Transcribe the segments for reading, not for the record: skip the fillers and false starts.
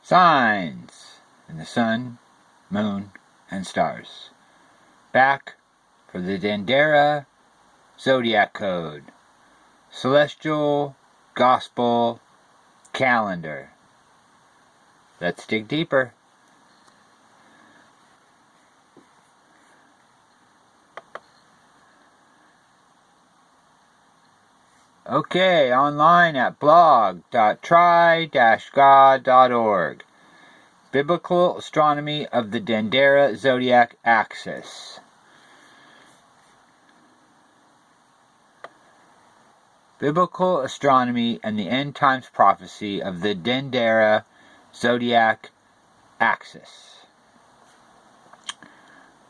Signs in the sun, moon, and stars. Back for the DENDERA Zodiac Code. Celestial Gospel Calendar. Let's dig deeper. Okay, online at blog.try-god.org. Biblical Astronomy of the DENDERA Zodiac Axis. Biblical Astronomy and the End Times Prophecy of the DENDERA Zodiac Axis.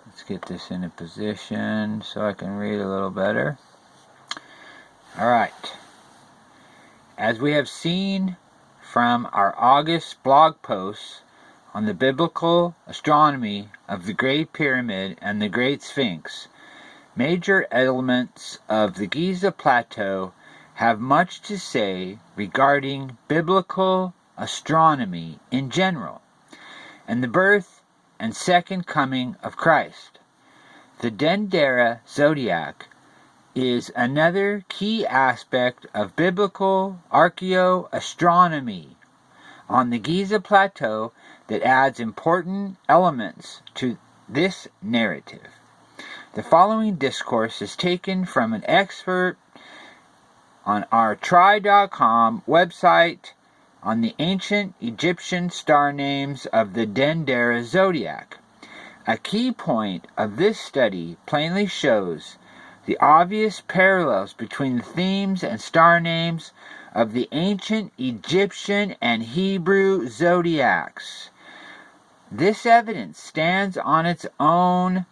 Let's get this in a position so I can read a little better. Alright, as we have seen from our August blog posts on the biblical astronomy of the Great Pyramid and the Great Sphinx, major elements of the Giza Plateau have much to say regarding biblical astronomy in general, and the birth and second coming of Christ. The DENDERA Zodiac is another key aspect of biblical Archaeo-Astronomy on the Giza Plateau that adds important elements to this narrative. The following discourse is taken from an expert on our try.com website on the ancient Egyptian star names of the DENDERA Zodiac. A key point of this study plainly shows the obvious parallels between the themes and star names of the ancient Egyptian and Hebrew zodiacs. This evidence stands on its own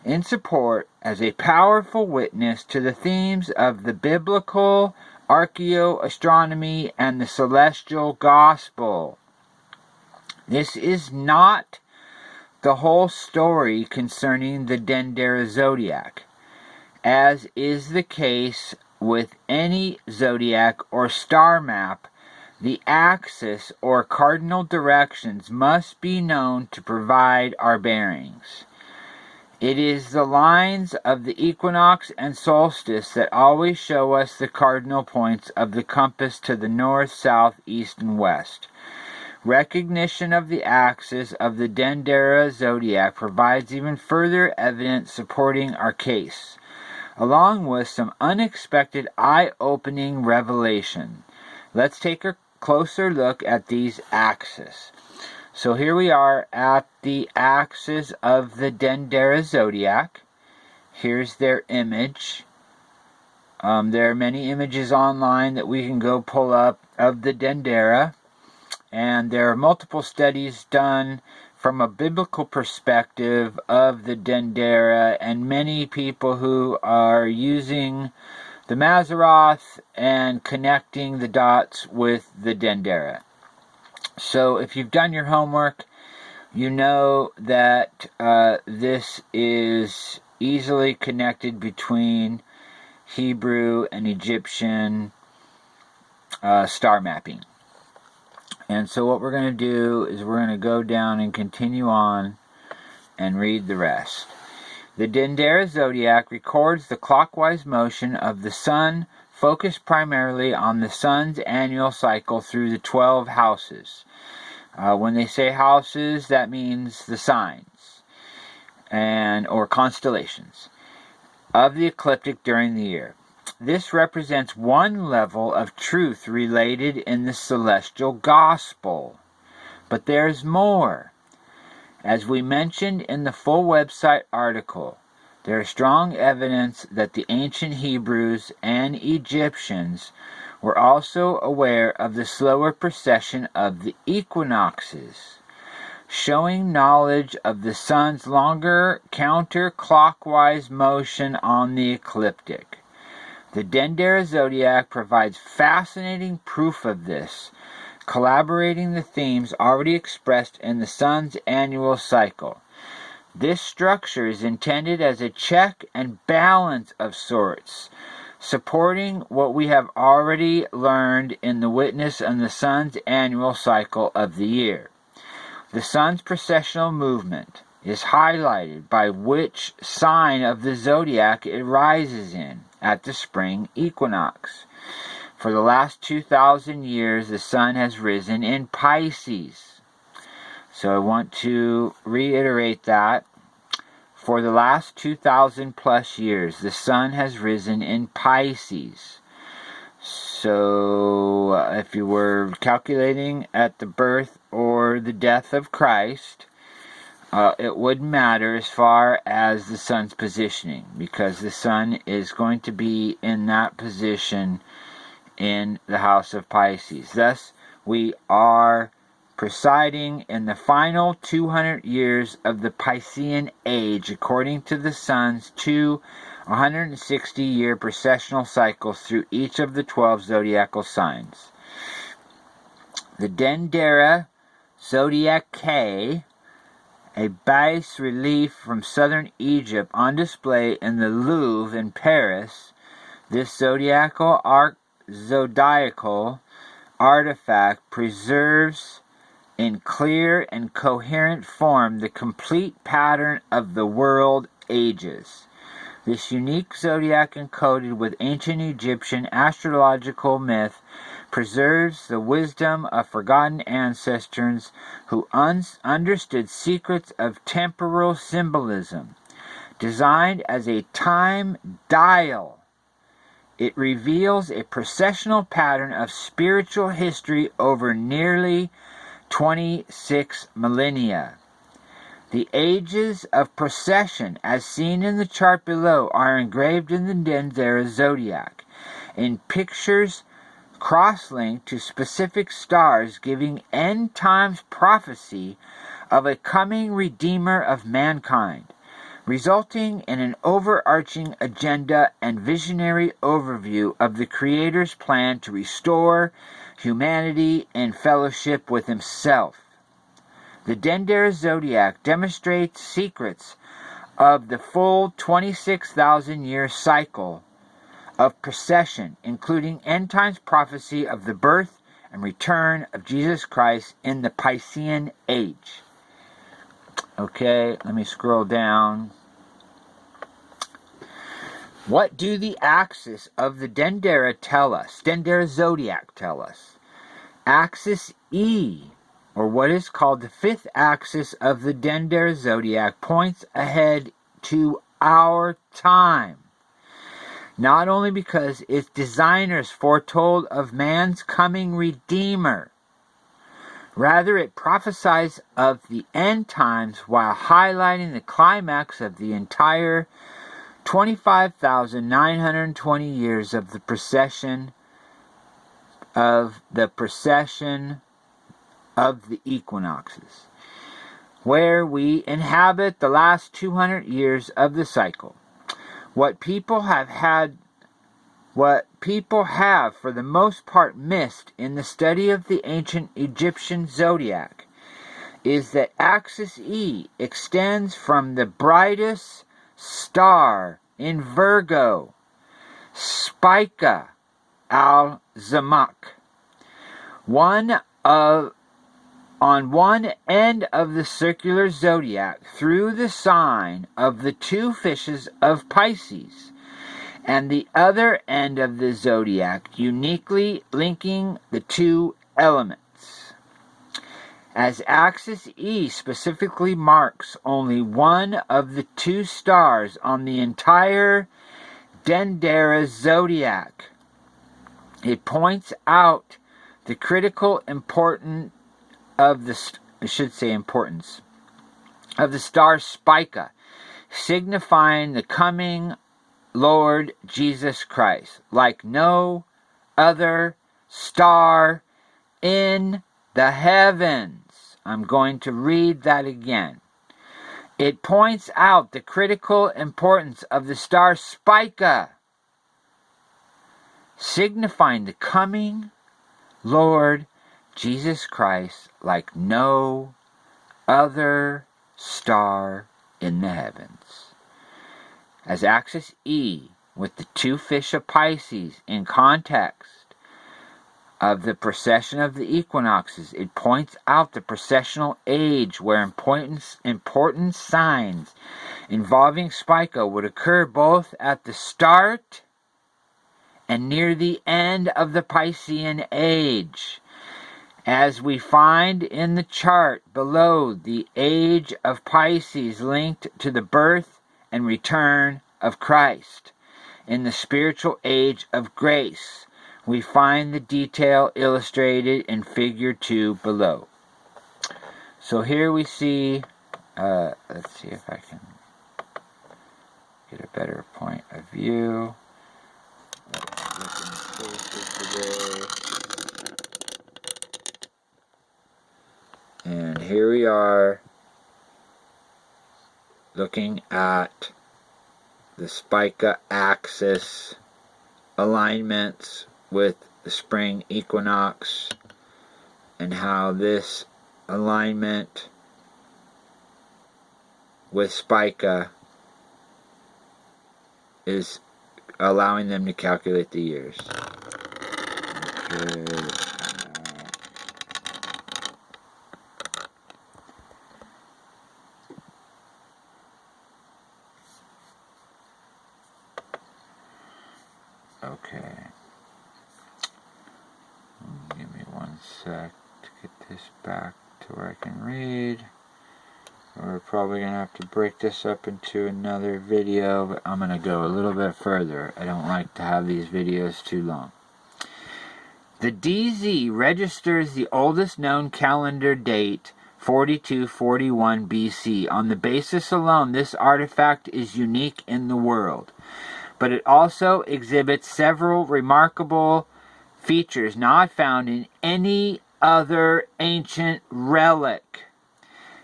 in support as a powerful witness to the themes of the biblical Archaeo-Astronomy and the celestial gospel. This is not the whole story concerning the DENDERA Zodiac. As is the case with any zodiac or star map, the axis or cardinal directions must be known to provide our bearings. It is the lines of the equinox and solstice that always show us the cardinal points of the compass to the north, south, east, and west. Recognition of the axis of the DENDERA Zodiac provides even further evidence supporting our case, along with some unexpected eye-opening revelation. Let's take a closer look at these axes. So here we are at the axis of the DENDERA Zodiac. Here's their image. There are many images online that we can go pull up of the DENDERA, and there are multiple studies done from a biblical perspective of the DENDERA, and many people who are using the Mazzaroth and connecting the dots with the DENDERA. So if you've done your homework, you know that this is easily connected between Hebrew and Egyptian star mapping. And so what we're going to do is we're going to go down and continue on and read the rest. The DENDERA Zodiac records the clockwise motion of the sun, focused primarily on the sun's annual cycle through the 12 houses. When they say houses, that means the signs or constellations of the ecliptic during the year. This represents one level of truth related in the celestial gospel. But there's more. As we mentioned in the full website article, there is strong evidence that the ancient Hebrews and Egyptians were also aware of the slower precession of the equinoxes, showing knowledge of the sun's longer counterclockwise motion on the ecliptic. The DENDERA Zodiac provides fascinating proof of this, collaborating the themes already expressed in the sun's annual cycle. This structure is intended as a check and balance of sorts, supporting what we have already learned in the witness on the sun's annual cycle of the year. The sun's precessional movement is highlighted by which sign of the zodiac it rises in at the spring equinox. For the last 2,000 years, the sun has risen in Pisces. So I want to reiterate that. For the last 2,000 plus years, the sun has risen in Pisces. So if you were calculating at the birth or the death of Christ, it wouldn't matter as far as the sun's positioning, because the sun is going to be in that position in the house of Pisces. Thus, we are presiding in the final 200 years of the Piscean age, according to the sun's 160-year precessional cycles through each of the 12 zodiacal signs. The DENDERA Zodiac, a bas-relief from southern Egypt on display in the Louvre in Paris, this zodiacal artifact preserves in clear and coherent form the complete pattern of the world ages. This unique zodiac, encoded with ancient Egyptian astrological myth, preserves the wisdom of forgotten ancestors who understood secrets of temporal symbolism. Designed as a time dial, it reveals a precessional pattern of spiritual history over nearly 26 millennia. The ages of precession, as seen in the chart below, are engraved in the DENDERA zodiac in pictures cross-linked to specific stars, giving end times prophecy of a coming Redeemer of mankind, resulting in an overarching agenda and visionary overview of the Creator's plan to restore humanity in fellowship with Himself. The DENDERA zodiac demonstrates secrets of the full 26,000-year cycle of precession, including end times prophecy of the birth and return of Jesus Christ in the Piscean age. Okay, let me scroll down. What do the axes of the DENDERA tell us? DENDERA zodiac tell us. Axis E, or what is called the fifth axis of the DENDERA zodiac, points ahead to our time. Not only because its designers foretold of man's coming Redeemer, rather it prophesies of the end times while highlighting the climax of the entire 25,920 years of the precession of the equinoxes, where we inhabit the last 200 years of the cycle. What people have for the most part missed in the study of the ancient Egyptian zodiac is that axis E extends from the brightest star in Virgo, Spica al-Zamak, on one end of the circular zodiac through the sign of the two fishes of Pisces, and the other end of the zodiac uniquely linking the two elements. As axis E specifically marks only one of the two stars on the entire DENDERA zodiac, it points out the critical importance of the star Spica, signifying the coming Lord Jesus Christ, like no other star in the heavens. I'm going to read that again. It points out the critical importance of the star Spica, signifying the coming Lord Jesus Christ like no other star in the heavens. As axis E, with the two fish of Pisces in context of the precession of the equinoxes. It points out the precessional age where important signs involving Spica would occur both at the start and near the end of the Piscean age. As we find in the chart below, the age of Pisces linked to the birth and return of Christ. In the spiritual age of grace, we find the detail illustrated in figure 2 below. So here we see, let's see if I can get a better point of view. Let's look in closer today. And here we are looking at the Spica axis alignments with the spring equinox, and how this alignment with Spica is allowing them to calculate the years. Okay. Give me 1 sec to get this back to where I can read. We're probably going to have to break this up into another video, but I'm going to go a little bit further. I don't like to have these videos too long. The DZ registers the oldest known calendar date, 4241 BC. On the basis alone, this artifact is unique in the world, but it also exhibits several remarkable features not found in any other ancient relic.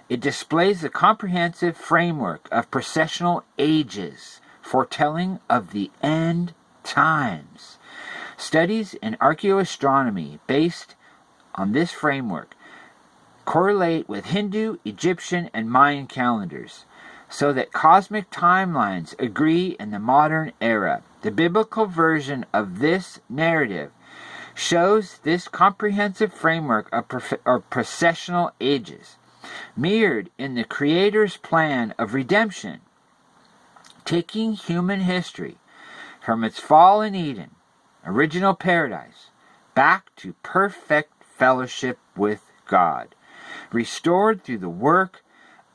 It displays a comprehensive framework of precessional ages, foretelling of the end times. Studies in Archaeo-Astronomy based on this framework correlate with Hindu, Egyptian, and Mayan calendars, so that cosmic timelines agree in the modern era. The biblical version of this narrative shows this comprehensive framework of precessional ages, mirrored in the Creator's plan of redemption, taking human history from its fall in Eden, original paradise, back to perfect fellowship with God, restored through the work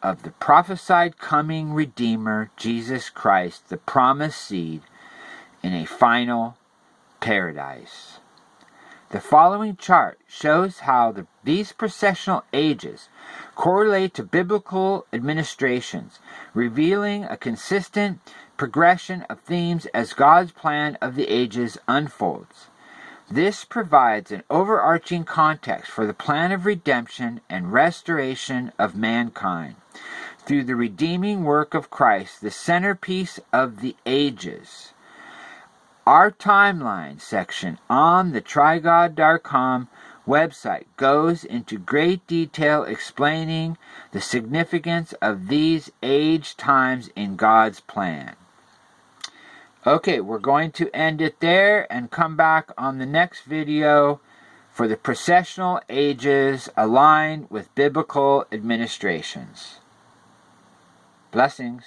of the prophesied coming Redeemer, Jesus Christ, the promised seed, in a final paradise. The following chart shows how these precessional ages correlate to biblical administrations, revealing a consistent progression of themes as God's plan of the ages unfolds. This provides an overarching context for the plan of redemption and restoration of mankind through the redeeming work of Christ, the centerpiece of the ages. Our timeline section on the trigod.com website goes into great detail explaining the significance of these age times in God's plan. Okay, we're going to end it there and come back on the next video for the precessional ages aligned with biblical administrations. Blessings.